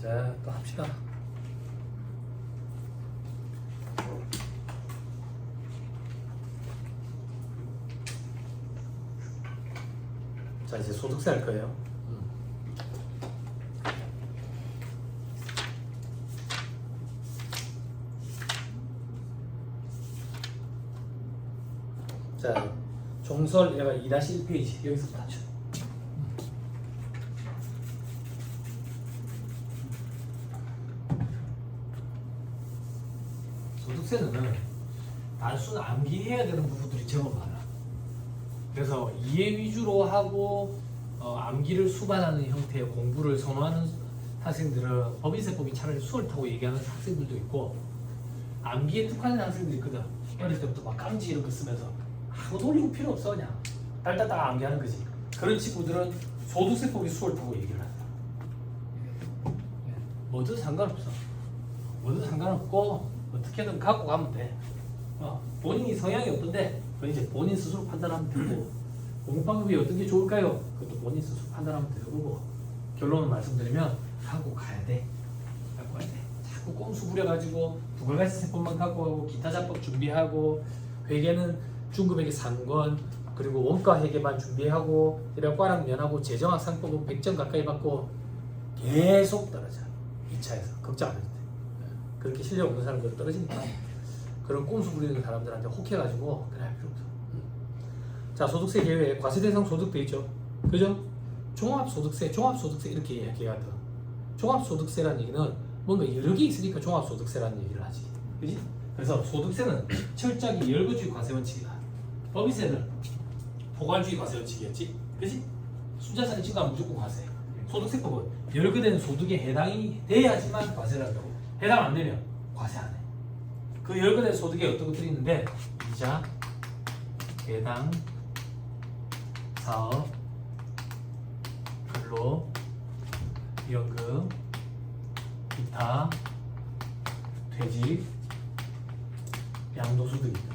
자, 또 합시다. 자, 이제 소득세 할 거예요. 자, 종설 얘가 2-1페이지 여기서부터 하죠. 소득세는 단순 암기해야 되는 부분들이 제법 많아. 그래서 이해 위주로 하고 암기를 수반하는 형태의 공부를 선호하는 학생들은 법인세법이 차라리 수월하다고 얘기하는 학생들도 있고, 암기에 특화된 학생들이 있거든. 어릴 때부터 막 깜지 이런 거 쓰면서 아무 돌리고 필요 없어, 그냥 딸딸딸 암기하는 거지. 그런 친구들은 소득세법이 수월하다고 얘기를 한다. 뭐든 상관없어. 뭐든 상관없고 어떻게든 갖고 가면 돼. 본인이 성향이 어떤데 그건 이제 본인 스스로 판단하면 되고, 공부 방법이 어떤 게 좋을까요? 그것도 본인 스스로 판단하면 되고, 결론을 말씀드리면 갖고 가야 돼. 갖고 가야 돼. 자꾸 꼼수 부려가지고 부가가치 세법만 갖고 가고 기타 잡법 준비하고, 회계는 중급회계 상권 그리고 원가 회계만 준비하고, 이래 과랑 면하고 재정학 상법은 100점 가까이 받고 계속 떨어져. 2차에서 걱정 안 해도 돼. 그렇게 실력 없는 사람들은 떨어지니까 그런 꼼수 부리는 사람들한테 혹해가지고 그래 할 필요 없어. 자, 소득세 계획에 과세대상 소득 돼 있죠. 그죠? 종합소득세 이렇게 얘기하거든. 종합소득세라는 얘기는 뭔가 여러 개 있으니까 종합소득세라는 얘기를 하지. 그지? 그래서 소득세는 철저하게 열거주의 과세원칙이다. 법인세는 포괄주의 과세원칙이었지. 그지? 순자산이 증가하면 무조건 과세. 소득세법은 열거된 소득에 해당이 돼야지만 과세를 한다고. 해당 안 되면 과세 안 해. 그 열거된 소득에 어떤 것들이 있는데, 이자, 배당, 사업, 근로, 연금, 기타, 퇴직, 양도소득이다.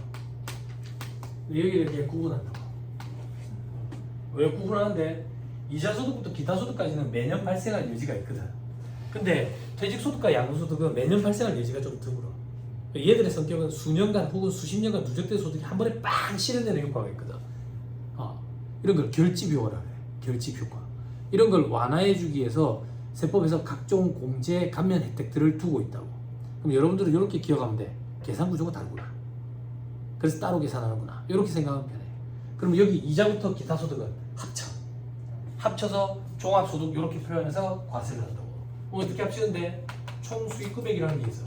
여기를 이렇게 구분한다고. 왜 구분하는데, 이자소득부터 기타소득까지는 매년 발생할 여지가 있거든. 근데 퇴직소득과 양도소득은 매년 발생할 여지가 좀 드물어. 얘들의 성격은 수년간 혹은 수십 년간 누적된 소득이 한 번에 빵 실현되는 효과가 있거든. 이런 걸 결집효과라 그래. 결집효과. 이런 걸 완화해주기 위해서 세법에서 각종 공제 감면 혜택들을 두고 있다고. 그럼 여러분들은 이렇게 기억하면 돼. 계산 구조가 다르구나. 그래서 따로 계산하는구나. 이렇게 생각하면 편해. 그럼 여기 이자부터 기타 소득은 합쳐서 종합소득 이렇게 표현해서 과세를 한다고. 어떻게 합치는데? 총수익 금액이라는 게 있어.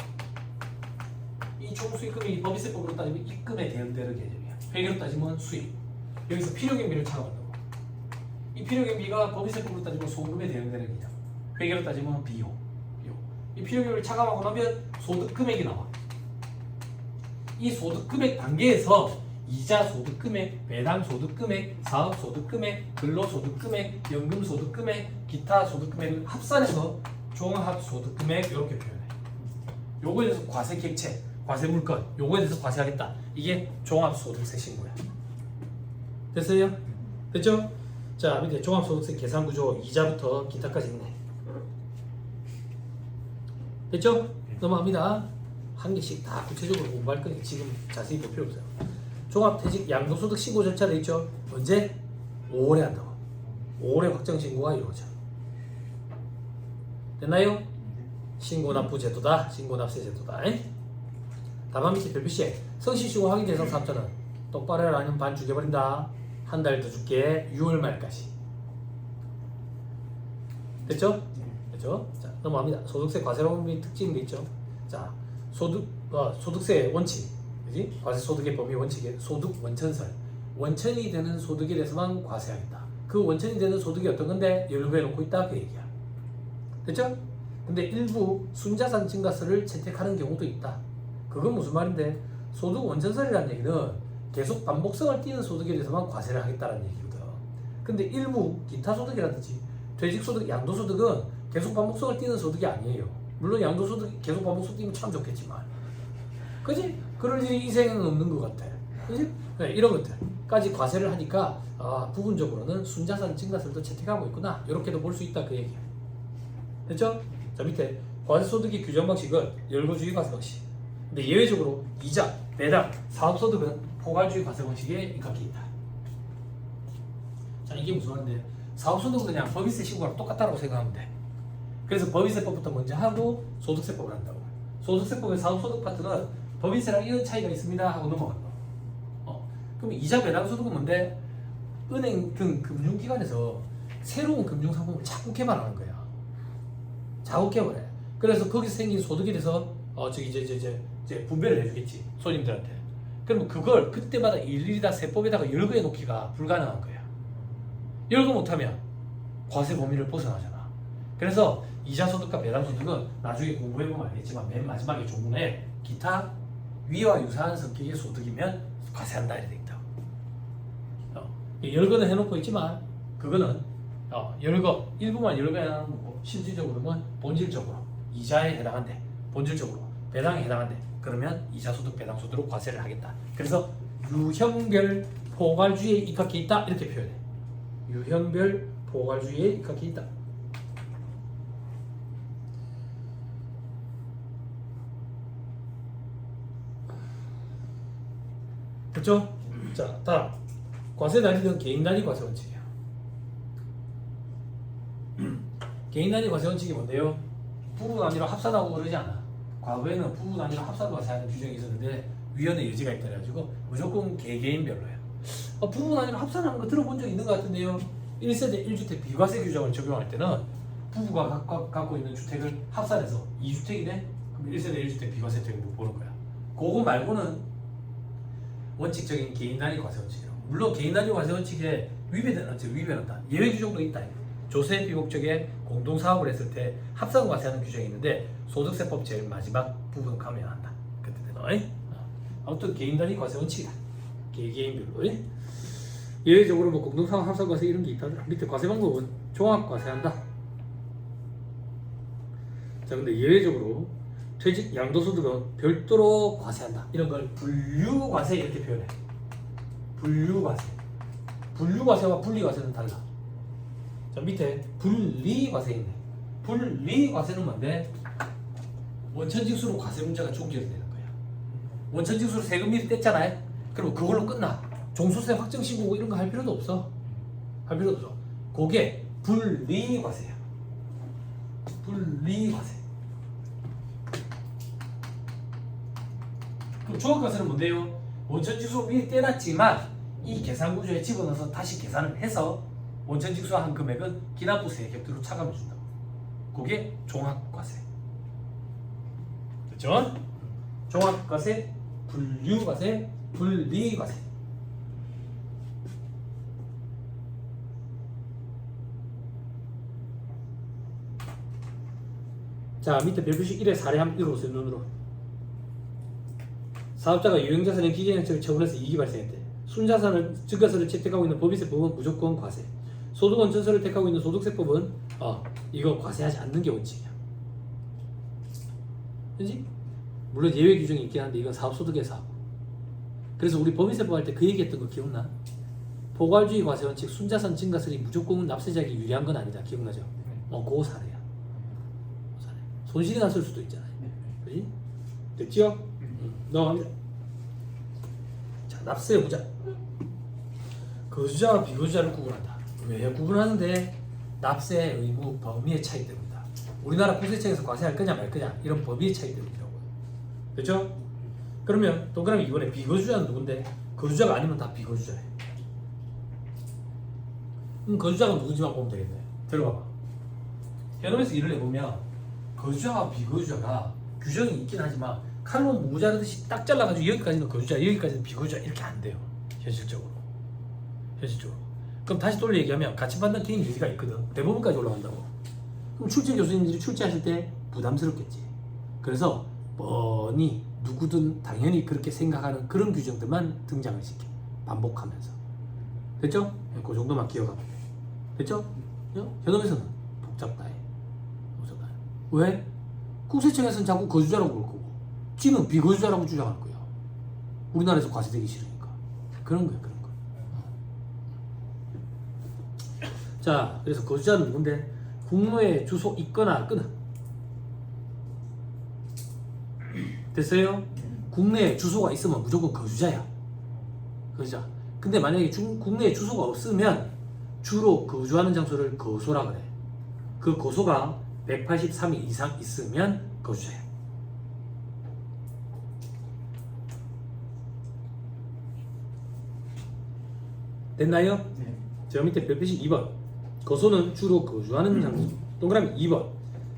이 총수익 금액이 법인세법으로 따지면 입금에 대응되는 개념이야. 회계로 따지면 수익. 여기서 필요경비를 차감한다고. 이 필요경비가 법인세법으로 따지면 소금에 대응되는 개념. 회계로 따지면 비용. 이 필요경비를 차감하고 나면 소득 금액이 나와. 이 소득 금액 단계에서 이자 소득 금액, 배당 소득 금액, 사업 소득 금액, 근로 소득 금액, 연금 소득 금액, 기타 소득 금액을 합산해서 종합 소득 금액 이렇게 표현해. 요거에 대해서 과세 객체, 과세 물건, 요거에 대해서 과세하겠다. 이게 종합 소득세 신고야. 됐어요? 됐죠? 자, 밑에 종합 소득세 계산 구조 이자부터 기타까지 있네. 됐죠? 넘어갑니다. 한 개씩 다 구체적으로 공부할 거니까 지금 자세히 볼 필요 없어요. 종합퇴직 양도소득 신고 절차 돼 있죠? 언제? 5월에 한다고. 5월에 확정 신고가 이루어져. 됐나요? 신고납부 제도다. 신고납세 제도다. 다만 밑에 별표시에 성실신고 확인 대상 사업자는 똑바로 해라 아니면 반 죽여버린다. 한 달 더 줄게. 6월 말까지. 됐죠? 됐죠? 자, 넘어갑니다. 소득세 과세로움의 특징도 있죠. 자, 소득세 원칙. 그지? 과세소득의 범위 원칙에 소득 원천설. 원천이 되는 소득에 대해서만 과세하겠다. 그 원천이 되는 소득이 어떤 건데 연루해 놓고 있다. 그 얘기야. 됐죠? 근데 일부 순자산 증가세를 채택하는 경우도 있다. 그건 무슨 말인데, 소득 원천설이라는 얘기는 계속 반복성을 띠는 소득에 대해서만 과세를 하겠다는 얘기거든. 근데 일부 기타 소득이라든지 퇴직소득, 양도소득은 계속 반복성을 띠는 소득이 아니에요. 물론 양도소득 계속 반복성 띠면 참 좋겠지만, 그지? 그럴 일이 인생에는 없는 것 같아. 그지? 네, 이런 것들까지 과세를 하니까 부분적으로는 순자산 증가세도 채택하고 있구나. 이렇게도 볼 수 있다. 그 얘기야. 됐죠? 자 밑에 과세소득의 규정 방식은 열거주의 과세 방식. 근데 예외적으로 이자, 배당, 사업소득은 포괄주의 과세 방식에 입각해 있다. 자 이게 무슨 말인데 사업소득은 그냥 법인세 신고랑 똑같다고 생각하면 돼. 그래서 법인세법부터 먼저 하고 소득세법을 한다고. 소득세법의 사업소득 파트는 법인세랑 이런 차이가 있습니다 하고 넘어간다. 그럼 이자 배당 소득은 뭔데? 은행 등 금융기관에서 새로운 금융상품을 자꾸 개발하는 거야. 자꾸 개발해. 그래서 거기서 생긴 소득에 대해서 이제 분배를 해주겠지 손님들한테. 그러면 그걸 그때마다 일일이 다 세법에다가 열거해 놓기가 불가능한 거야. 열거 못하면 과세 범위를 벗어나잖아. 그래서 이자 소득과 배당 소득은 나중에 공부해보면 알겠지만 맨 마지막에 조문에 기타 위와 유사한 성격의 소득이면 과세한다 이렇게 돼 있다. 열거는 해놓고 있지만 그거는 열거 일부만 열거해 놔는 거고 실질적으로는 본질적으로 이자에 해당한대. 본질적으로 배당에 해당한대. 그러면 이자 소득 배당 소득으로 과세를 하겠다. 그래서 유형별 포괄주의에 입각해 있다 이렇게 표현해. 유형별 포괄주의에 입각해 있다. 그렇죠? 자, 다음 과세 단위는 개인 단위 과세 원칙이야. 개인 단위 과세 원칙이 뭔데요? 부부 단위로 합산하고 그러지 않아. 과거에는 부부 단위로 합산과 과세하는 규정이 있었는데 위헌의 여지가 있다 그래가지고 무조건 개개인별로야. 부부 단위로 합산하는 거 들어본 적 있는 것 같은데요. 1세대 1주택 비과세 규정을 적용할 때는 부부가 갖고 있는 주택을 합산해서 2주택이네? 그럼 1세대 1주택 비과세 혜택을 보는 거야. 그거 말고는 원칙적인 개인 단위 과세 원칙이라고. 물론 개인 단위 과세 원칙에 위배된다. 예외 규정도 있다. 조세 비목적에 공동 사업을 했을 때 합산 과세하는 규정이 있는데 소득세법 제일 마지막 부분 가면 한다. 그때 되나? 아무튼 개인 단위 과세 원칙이다. 개개인별로. 예외적으로 뭐 공동 사업 합산 과세 이런 게 있다더라. 밑에 과세 방법은 종합 과세한다. 자, 근데 예외적으로 퇴직 양도소득은 별도로 과세한다. 이런 걸 분류과세 이렇게 표현해. 분류과세. 분류과세와 분리과세는 달라. 자, 밑에 분리과세 있네. 분리과세는 뭔데? 원천징수로 과세 문제가 종결이 되는 거야. 원천징수로 세금 미리 뗐잖아요. 그럼 그걸로 끝나. 종소세 확정 신고 이런 거 할 필요도 없어. 할 필요도 없어. 그게 분리과세야. 분리과세. 그럼 종합과세는 뭔데요? 원천징수 미리 떼놨지만 이 계산구조에 집어넣어서 다시 계산을 해서 원천징수한 금액은 기납부세 곁으로 차감해준다고. 그게 종합과세. 됐죠? 종합과세, 분류과세, 분리과세. 자, 밑에 별표식 1의 사례 한번 읽어보세요. 눈으로. 사업자가 유형자산의 기계행적을 처분해서 이익이 발생했대. 순자산을 증가세를 채택하고 있는 법인세법은 무조건 과세. 소득원천세를 택하고 있는 소득세법은 이거 과세하지 않는 게 원칙이야. 그렇지? 물론 예외 규정이 있긴 한데 이건 사업소득의 사업. 그래서 우리 법인세법 할 때 그 얘기했던 거 기억나? 포괄주의 과세 원칙 순자산 증가세이 무조건 납세자에게 유리한 건 아니다. 기억나죠? 그거 사례야. 사례. 손실이 났을 수도 있잖아요. 그렇지? 됐죠? 넘어갑니다. 자, 납세 보자. 거주자와 비거주자를 구분한다. 왜 구분하는데? 납세 의무 범위의 차이 때문이다. 우리나라 국세청에서 과세할 거냐 말 거냐 이런 범위의 차이 때문이라고요. 됐죠? 그러면 동그라미 이번에 비거주자는 누군데? 거주자가 아니면 다 비거주자예요. 거주자가 누군지만 보면 되겠네. 들어봐봐. 현업에서 일을 해보면 거주자와 비거주자가 규정이 있긴 하지만 칼로 무 자르듯이 딱 잘라가지고 여기까지는 거주자, 여기까지는 비거주자 이렇게 안 돼요. 현실적으로. 그럼 다시 돌려 얘기하면 같이 받는 개인 유지가 있거든. 대법원까지 올라간다고. 그럼 출제 교수님들이 출제하실 때 부담스럽겠지. 그래서 뻔히 누구든 당연히 그렇게 생각하는 그런 규정들만 등장을 시켜. 반복하면서. 됐죠? 그 정도만 기억하면 돼. 됐죠? 현업에서는 복잡다 해. 왜? 국세청에서는 자꾸 거주자라고 그럴 거고 지는 비거주자라고 주장할 거야. 우리나라에서 과세되기 싫으니까. 그런 거야. 자, 그래서 거주자는 누군데? 국무의 주소 있거나 끊어. 됐어요? 국내에 주소가 있으면 무조건 거주자야. 거주자. 근데 만약에 국내에 주소가 없으면 주로 거주하는 장소를 거소라 그래. 그 거소가 183일 이상 있으면 거주자야. 됐나요? 네. 저 밑에 별표시 2번. 거소는 주로 거주하는 장소. 동그라미 2번.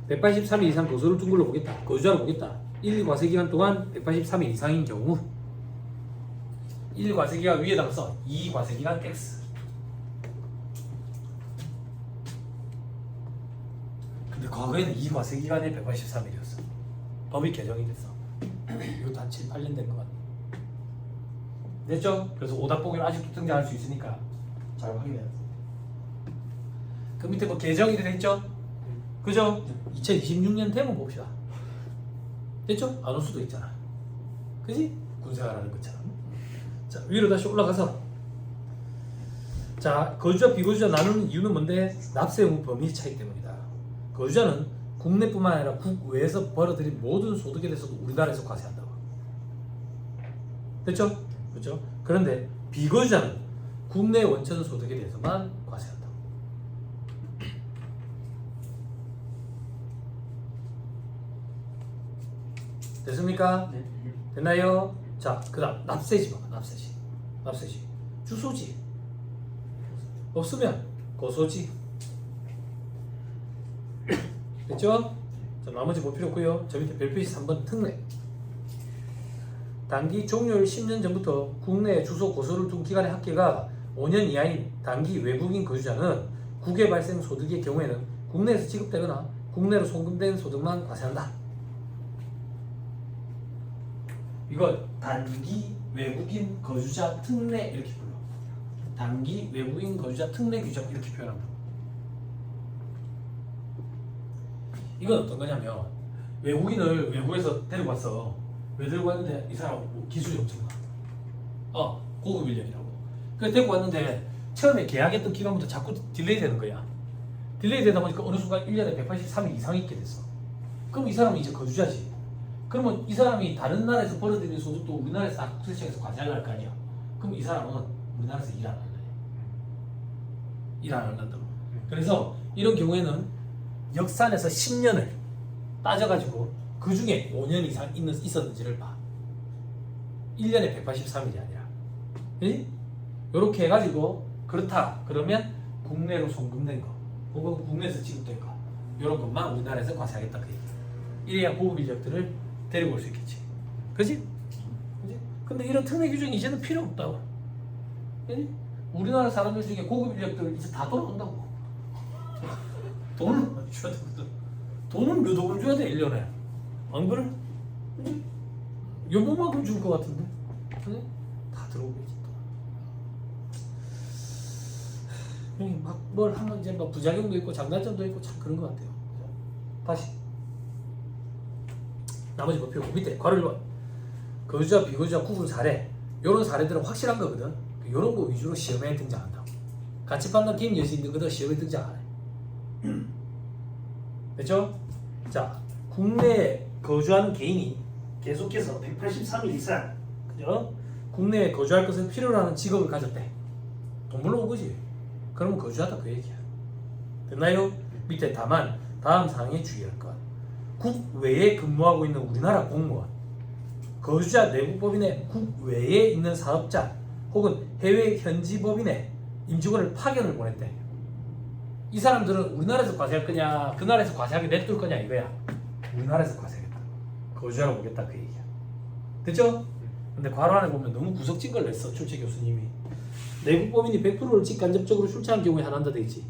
183일 이상 거소를 둔 걸로 보겠다. 거주자로 보겠다. 1과세 기간 동안 183일 이상인 경우 1과세 기간 위에다가 써. 2과세 기간 X. 근데 과거에는 2과세 기간에 183일이었어. 법이 개정이 됐어. 이것도 한 7, 8년 된 것 같네. 됐죠? 그래서 오답보기는 아직도 등장할 수 있으니까 잘 확인해야 돼. 그 밑에 뭐 개정이 됐죠? 그죠? 2026년 되면 봅시다. 됐죠? 안 올 수도 있잖아. 그지? 군생활하는 것처럼. 자, 위로 다시 올라가서 자, 거주자 비거주자 나누는 이유는 뭔데? 납세 의무 범위 차이 때문이다. 거주자는 국내뿐만 아니라 국외에서 벌어들인 모든 소득에 대해서도 우리나라에서 과세한다고. 됐죠? 그렇죠? 그런데 비거주자는 국내 원천 소득에 대해서만 과세한다. 됐습니까? 네. 됐나요? 자, 그 다음 납세지 봐봐. 납세지 주소지 없으면 고소지. 됐죠? 자, 나머지 볼 필요 없고요. 저 밑에 별표시 3번 특례. 단기 종료일 10년 전부터 국내 주소 고소를 둔 기간의 합계가 5년 이하인 단기 외국인 거주자는 국외 발생 소득의 경우에는 국내에서 지급되거나 국내로 송금된 소득만 과세한다. 이걸 단기 외국인 거주자 특례 이렇게 불러. 단기 외국인 거주자 특례 규정 이렇게 표현한다. 이건 어떤 거냐면 외국인을 외국에서 데리고 왔어. 왜 데리고 왔는데 이 사람 기술이 엄청나. 고급 인력이라고. 그래서 데리고 왔는데 처음에 계약했던 기간부터 자꾸 딜레이 되는 거야. 딜레이 되다 보니까 어느 순간 1년에 183일 이상 있게 됐어. 그럼 이 사람은 이제 거주자지. 그러면 이 사람이 다른 나라에서 벌어들이는 소득도 우리나라에서 국세청에서 과세하려 할 거 아니야. 그럼 이 사람은 우리나라에서 일 안 할래. 일 안 한다고. 그래서 이런 경우에는 역산해서 10년을 따져가지고 그 중에 5년 이상 있었는지를 봐. 1년에 183일이 아니라. 이렇게 해가지고 그렇다. 그러면 국내로 송금된 거, 혹은 국내에서 지급된 거, 이런 것만 우리나라에서 과세하겠다 그 얘기. 이래야 고급 인력들을 데리고 올 수 있겠지. 그지? 그지? 근데 이런 특례 규정이 이제는 필요 없다고. 그지? 우리나라 사람들 중에 고급 인력들 이제 다 돌아온다고. 돈을 줘야 되거든. 돈은 몇 억을 줘야 돼 1년에. 안 그래? 그지? 요만큼 줄 것 같은데. 그지? 다 들어오겠지 또. 막 뭘 하면 이제 막 부작용도 있고 장단점도 있고 참 그런 것 같아요. 그죠? 다시. 나머지 목표 밑에 괄호 1번 거주자 비거주자 구분 사례. 이런 사례들은 확실한 거거든. 이런 거 위주로 시험에 등장한다. 같이 판단 게임 열수 있는 것도 시험에 등장 안 해. 됐죠? 자, 국내에 거주하는 개인이 계속해서 183일 이상, 그죠? 국내에 거주할 것을 필요로 하는 직업을 가졌대. 돈 벌러 온 거지. 그러면 거주하다 그 얘기야. 됐나요? 밑에 다만 다음 사항에 주의할 것. 국외에 근무하고 있는 우리나라 공무원, 거주자 내국법인의 국외에 있는 사업자 혹은 해외 현지 법인의 임직원을 파견을 보냈대. 이 사람들은 우리나라에서 과세할 거냐 그 나라에서 과세하게 냅둘 거냐 이거야. 우리나라에서 과세하겠다. 거주하러 오겠다 그 얘기야. 됐죠? 근데 괄호 안에 보면 너무 구석진 걸 냈어. 출제 교수님이. 내국법인이 100%를 직간접적으로 출제한 경우에 한한다 돼 있지.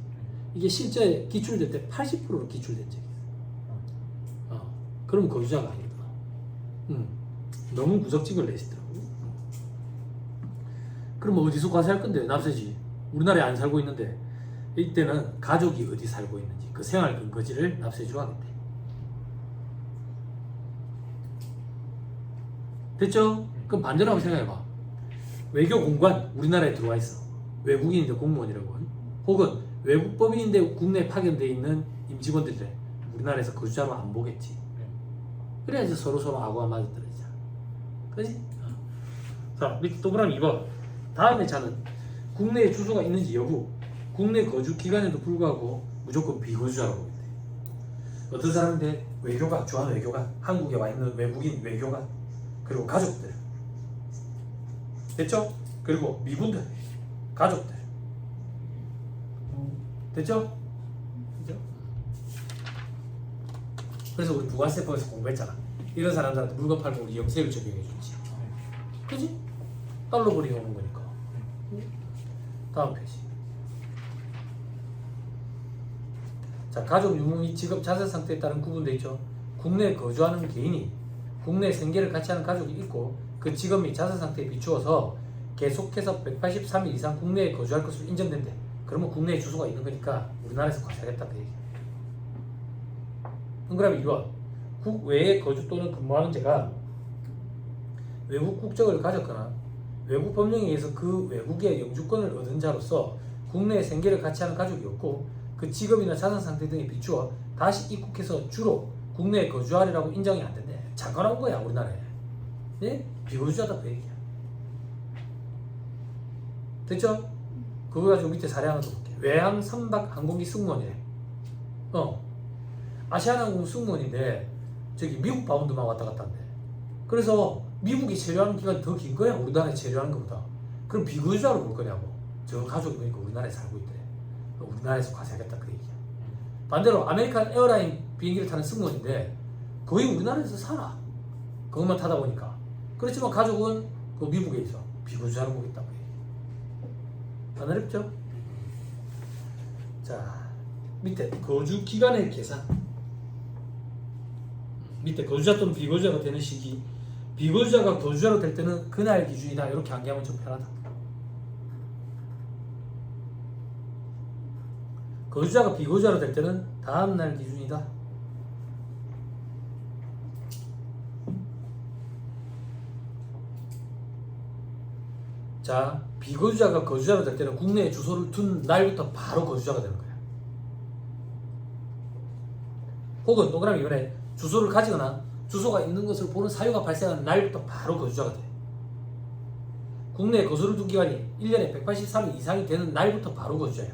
이게 실제 기출될 때 80%로 기출된 적이 있어. 그럼 거주자가 아니구나. 너무 구석진 걸 내시더라고. 그럼 어디서 과세할 건데? 납세지. 우리나라에 안 살고 있는데 이때는 가족이 어디 살고 있는지 그 생활 근거지를 납세주로 하겠대. 됐죠? 그럼 반대로 한번 생각해봐. 외교 공관 우리나라에 들어와 있어. 외국인인데 공무원이라고. 혹은 외국 법인인데 국내에 파견돼 있는 임직원들인데 우리나라에서 거주자로 안 보겠지. 그래야지 서로 아고가 맞아떨어지잖아. 그지? 자, 밑에 동그라미 2번. 다음에 자는 국내에 주소가 있는지 여부. 국내 거주 기간에도 불구하고 무조건 비거주자라고 보면 돼. 어떤 사람인데 외교관, 주한 외교관, 한국에 와 있는 외국인 외교관, 그리고 가족들. 됐죠? 그리고 미군들, 가족들. 됐죠? 그죠? 그래서 우리 부가세법에서 공부했잖아. 이런 사람들한테 물건 팔고 우리 영세율 적용해주지. 그지? 달러 벌이 오는 거니까. 다음 페이지. 자, 가족 유무 및 직업 자산 상태에 따른 구분되어 있죠. 국내에 거주하는 개인이 국내 생계를 같이 하는 가족이 있고 그 직업 및 자산 상태에 비추어서 계속해서 183일 이상 국내에 거주할 것으로 인정된대. 그러면 국내에 주소가 있는 거니까 우리나라에서 거주하겠다 그 얘기. 동그라미 2번. 국외에 거주 또는 근무하는 자가 외국 국적을 가졌거나 외국 법령에 의해서 그 외국의 영주권을 얻은 자로서 국내에 생계를 같이 하는 가족이 없고 그 직업이나 자산 상태 등에 비추어 다시 입국해서 주로 국내에 거주하리라고 인정이 안 된대. 잠깐 온 거야 우리나라에. 네? 비거주자다 그 얘기야. 됐죠? 그거 가지고 밑에 사례 하나 더 볼게. 외항 3박 항공기 승무원이래. 아시아나항공 승무원인데 저기 미국 바운드만 왔다 갔다 한대. 그래서 미국에 체류하는 기간이 더 긴 거야 우리나라에 체류하는 것보다. 그럼 비거주자로 볼 거냐고. 저 가족이 보니까 우리나라에 살고 있대. 우리나라에서 과세하겠다 그 얘기야. 반대로 아메리칸 에어라인 비행기를 타는 승무원인데 거의 우리나라에서 살아. 그것만 타다 보니까. 그렇지만 가족은 그 미국에 있어. 비거주자로 보겠다 그 얘기. 안 어렵죠? 자, 밑에 거주 기간의 계산. 밑에 거주자 또는 비거주자가 되는 시기. 비거주자가 거주자로 될 때는 그날 기준이다. 이렇게 암기하면 좀 편하다. 거주자가 비거주자로 될 때는 다음날 기준이다. 자, 비거주자가 거주자로 될 때는 국내에 주소를 둔 날부터 바로 거주자가 되는 거야. 혹은 동그라미 이번에 주소를 가지거나 주소가 있는 것을 보는 사유가 발생하는 날부터 바로 거주자가 돼. 국내에 거주를 둔 기간이 1년에 183일 이상이 되는 날부터 바로 거주자야.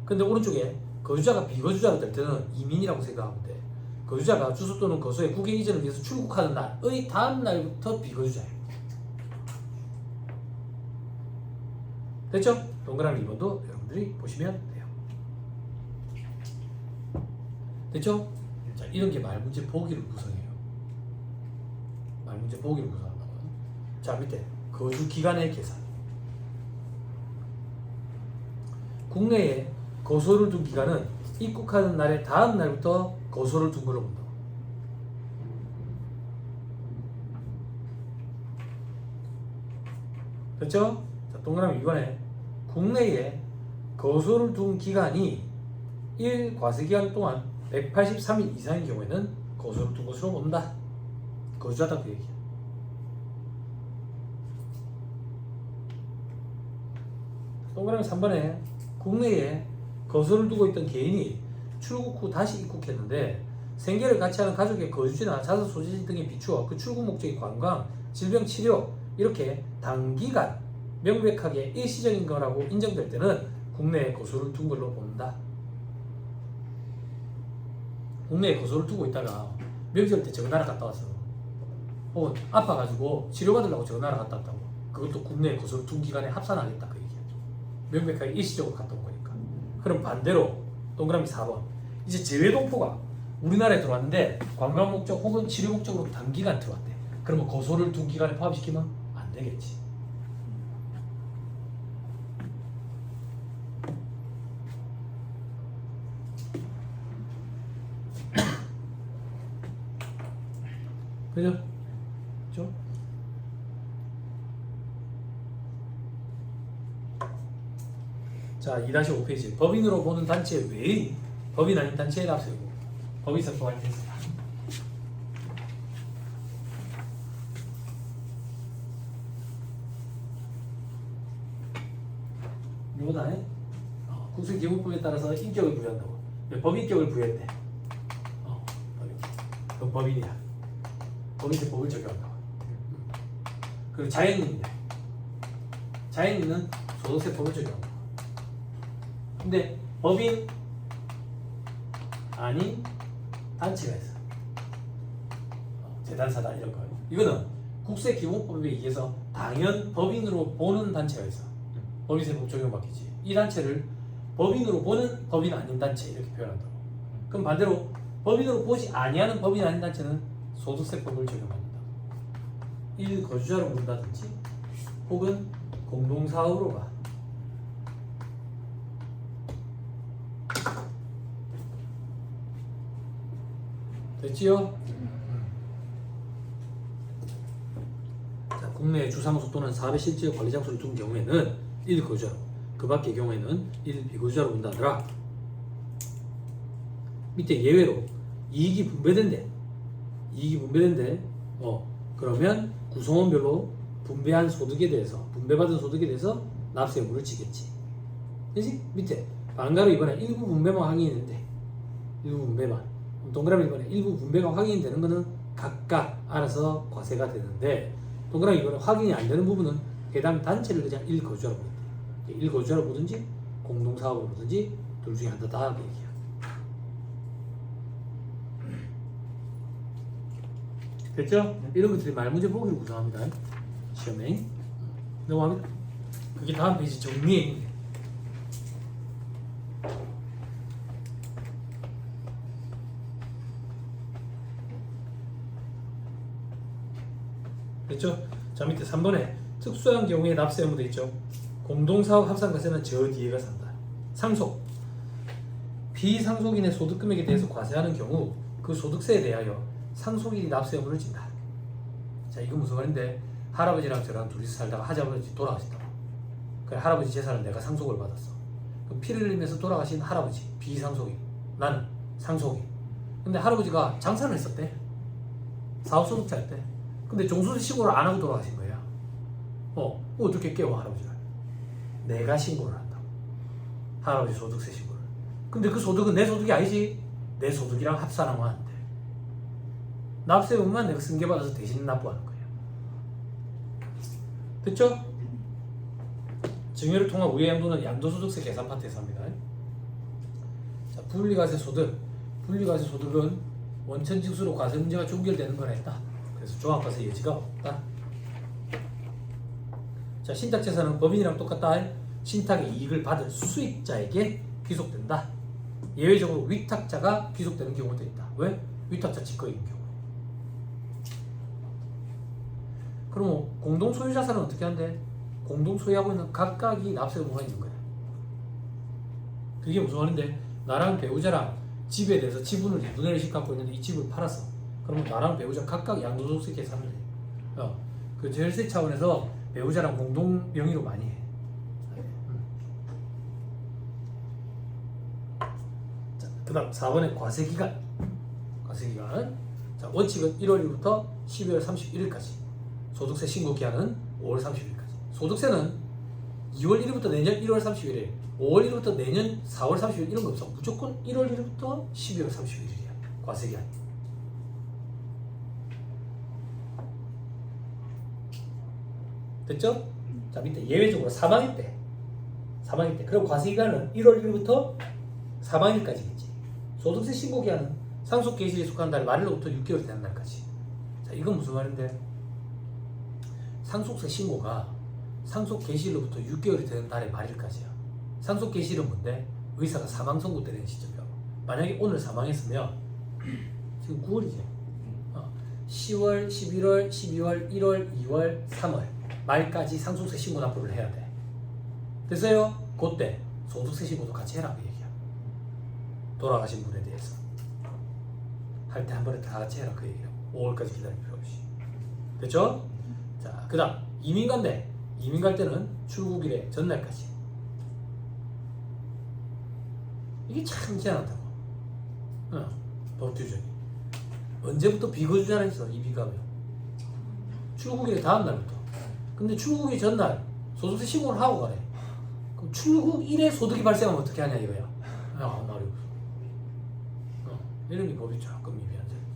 근데 오른쪽에 거주자가 비거주자로 될 때는 이민이라고 생각하면 돼. 거주자가 주소 또는 거소의 국외 이전을 위해서 출국하는 날의 다음 날부터 비거주자야. 됐죠? 동그라미 2번도 여러분들이 보시면 돼요. 됐죠? 자, 이런 게 말문제 보기를 구성해요. 말문제 보기를 구성한다고요. 자, 밑에 거주 기간의 계산. 국내에 거소를 둔 기간은 입국하는 날의 다음 날부터 거소를 둔 걸로 본다. 됐죠? 자, 동그라미 2번에 국내에 거소를 둔 기간이 1 과세기간 동안 183일 이상인 경우에는 거소를 둔 것으로 본다. 거주하다 그 얘기야. 동그라미 3번에 국내에 거소를 두고 있던 개인이 출국 후 다시 입국했는데 생계를 같이 하는 가족의 거주지나 자산 소재지 등에 비추어 그 출국 목적이 관광, 질병 치료 이렇게 단기간 명백하게 일시적인 거라고 인정될 때는 국내에 거소를 둔 걸로 본다. 국내에 거소를 두고 있다가 명절 때 저 나라 갔다 왔어. 혹은 아파가지고 치료받으려고 저 나라 갔다 왔다고. 그것도 국내에 거소를 둔 기간에 합산하겠다 그 얘기야. 명백하게 일시적으로 갔다 온 거니까. 그럼 반대로 동그라미 4번. 이제 재외동포가 우리나라에 들어왔는데 관광 목적 혹은 치료 목적으로 단기간 들어왔대. 그러면 거소를 둔 기간에 포함시키면 안 되겠지. 그죠? 그죠? 자, 2-5페이지. 법인으로 보는 단체 외의 법인 아닌 단체에 납세고 법인 선포할 때 했습니다. 이거다. 국수기본법에 따라서 인격을 부여한다고. 법인격을 부여했대. 그 법인이야. 법인의 법을 적용한다고. 그리고 자연인은 소득세 법을 적용합니다. 근데 법인 아닌 단체가 있어. 재단사다 이런 거. 이거는 국세기본법에 의해서 당연 법인으로 보는 단체가 있어. 법인세법 적용받겠지. 이 단체를 법인으로 보는 법인 아닌 단체 이렇게 표현한다고. 그럼 반대로 법인으로 보지 아니하는 법인 아닌 단체는 소득세법을 적용합니다. 1거주자로 본다든지 혹은 공동사업으로 가. 됐지요? 자, 국내 주사무소 또는 사업의 실제 관리 장소를 둔 경우에는 1거주자로, 그 밖의 경우에는 1비거주자로 본다더라. 밑에 예외로 이익이 분배된대. 그러면 구성원별로 분배한 소득에 대해서, 분배받은 소득에 대해서 납세 의무를 지겠지. 그지? 밑에 반가로 이번에 일부 분배만 확인했는데, 일부 분배만. 동그라미 이번에 일부 분배가 확인되는 거는 각각 알아서 과세가 되는데, 동그라미 이번에 확인이 안 되는 부분은 해당 단체를 그냥 1거주자로 보는데, 1거주자로 보든지 공동사업으로 보든지 둘 중에 하나다 그 얘기야. 됐죠? 이런 것들이 말문제 보기를 구성합니다. 시험에 넘어갑니다. 그게 다음 페이지 정리에 됐죠? 자, 밑에 3번에 특수한 경우에 납세 의무 돼 있죠. 공동사업 합산과세는 저 뒤에가 산다. 상속 비상속인의 소득금액에 대해서 과세하는 경우 그 소득세에 대하여 상속인이 납세 의무를 진다. 자, 이건 무슨 말인데, 할아버지랑 저랑 둘이서 살다가 할아버지 돌아가셨다. 그래, 할아버지 재산을 내가 상속을 받았어. 그럼 피를 흘리면서 돌아가신 할아버지 비상속인, 나는 상속인. 근데 할아버지가 장사를 했었대. 사업소득자였대. 근데 종소득 신고를 안 하고 돌아가신 거야. 어떻게 깨워 할아버지가? 내가 신고를 한다고. 할아버지 소득세 신고를. 근데 그 소득은 내 소득이 아니지. 내 소득이랑 합산하면 안 돼. 납세 의무만 내가 승계받아서 대신 납부하는 거예요. 됐죠? 증여를 통한 우회 양도는 양도소득세 계산 파트에서 합니다. 자, 분리과세 소득. 분리과세 소득은 원천징수로 과세 문제가 종결되는 거라 했다. 그래서 종합과세 여지가 없다. 자, 신탁재산은 법인이랑 똑같다. 신탁의 이익을 받을 수익자에게 귀속된다. 예외적으로 위탁자가 귀속되는 경우도 있다. 왜? 위탁자 직거인 경우. 그럼 공동 소유 자산은 어떻게 한대? 공동 소유하고 있는 각각이 납세 의무가 있는 거야. 그게 무슨 말인데, 나랑 배우자랑 집에 대해서 지분을 2분의 1씩 갖고 있는데 이 집을 팔았어. 그러면 나랑 배우자 각각 양도소득세 계산을 해. 그 절세 차원에서 배우자랑 공동 명의로 많이 해. 자, 그 다음 4번의 과세기간. 자, 원칙은 1월 1일부터 12월 31일까지. 소득세 신고 기한은 5월 30일까지. 소득세는 2월 1일부터 내년 1월 30일에, 5월 1일부터 내년 4월 30일 이런 거 없어. 무조건 1월 1일부터 12월 31일이야. 과세기한. 됐죠? 자, 밑에 예외적으로 사망일 때. 그럼 과세기간은 1월 1일부터 사망일까지겠지. 소득세 신고 기한은 상속 개시에 속한 달 말일로부터 6개월 되는 날까지. 자, 이건 무슨 말인데? 상속세 신고가 상속 개시일로부터 6개월이 되는 달의 말일까지야. 상속 개시일은 뭔데? 의사가 사망 선고 때리는 시점이야. 만약에 오늘 사망했으면 지금 9월이죠. 10월, 11월, 12월, 1월, 2월, 3월 말까지 상속세 신고 납부를 해야 돼. 됐어요? 그때 소득세 신고도 같이 해라 그 얘기야. 돌아가신 분에 대해서 할 때 한 번에 다 같이 해라 그 얘기야. 5월까지 기다릴 필요 없이. 됐죠? 자, 그 다음 이민 간대. 이민 갈 때는 출국일의 전날까지. 이게 참 희한하다고. 법규정이. 언제부터 비거주자라 했어? 이 비가면 출국일의 다음 날부터. 근데 출국일 전날 소득세 신고를 하고 가래. 그럼 출국일에 소득이 발생하면 어떻게 하냐 이거야. 말이 없어. 이런 게 법이 조금 미비한 점이지.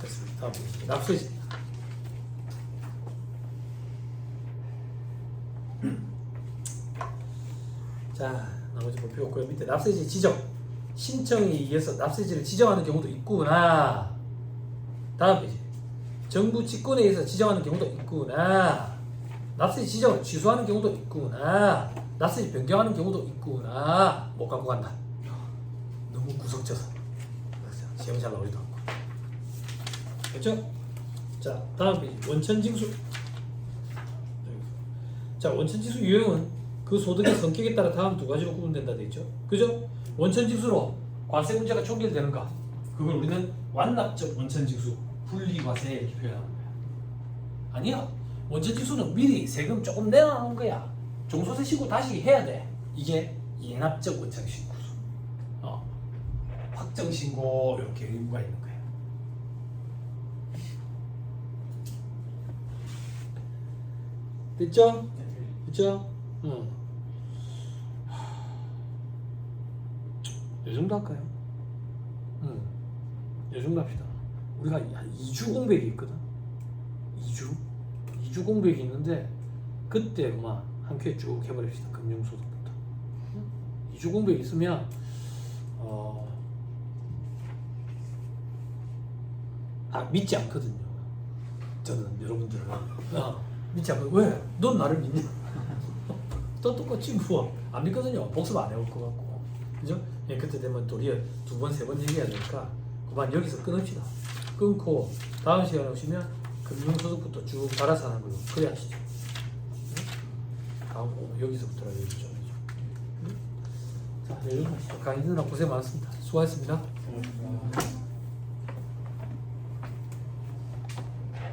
됐습니다. 다음 페이지. 납세지. 자, 나머지 볼표 없고요. 밑에 납세지 지정. 신청에 의해서 납세지를 지정하는 경우도 있구나. 다음 페이지. 정부 직권에 의해서 지정하는 경우도 있구나. 납세지 지정을 취소하는 경우도 있구나. 납세지 변경하는 경우도 있구나. 못 갖고 간다. 너무 구석져서 시험 잘 나오지도 않고. 됐죠? 자, 다음 페이지. 원천징수. 자, 원천징수 유형은 그 소득의 성격에 따라 다음 두 가지로 구분된다 돼 있죠. 그죠? 원천징수로 과세 문제가 총결되는가? 그걸 우리는 완납적 원천징수, 분리과세 이렇게 표현하는 거야. 아니야. 원천징수는 미리 세금 조금 내놔놓은 거야. 종소세 신고 다시 해야 돼. 이게 예납적 원천징수. 확정신고 이렇게 의무가 있는 거야. 됐죠? 됐죠? 이 정도 할까요? 이 정도 합시다. 우리가 한 2주 공백이 있거든. 2주 공백이 있는데 그때 그만 한 큐에 쭉 해버립시다. 금융소득부터. 2주 공백이 있으면 믿지 않거든요. 저는 여러분들을 믿지 않거든요. 왜? 넌 나를 믿냐? 또 똑같이 뭐 안 믿거든요. 복습 안 해올 것 같고. 그죠? 예, 그때 되면 도리어 2번, 3번 얘기해야 되니까 그만 여기서 끊읍시다. 끊고 다음 시간에 오시면 금융소득부터 쭉 갈아서 하는 걸로 그래 하시죠. 다음 여기서부터 얘기 좀 해줘. 자, 여러분 강의 듣느라 고생 많았습니다. 수고하셨습니다.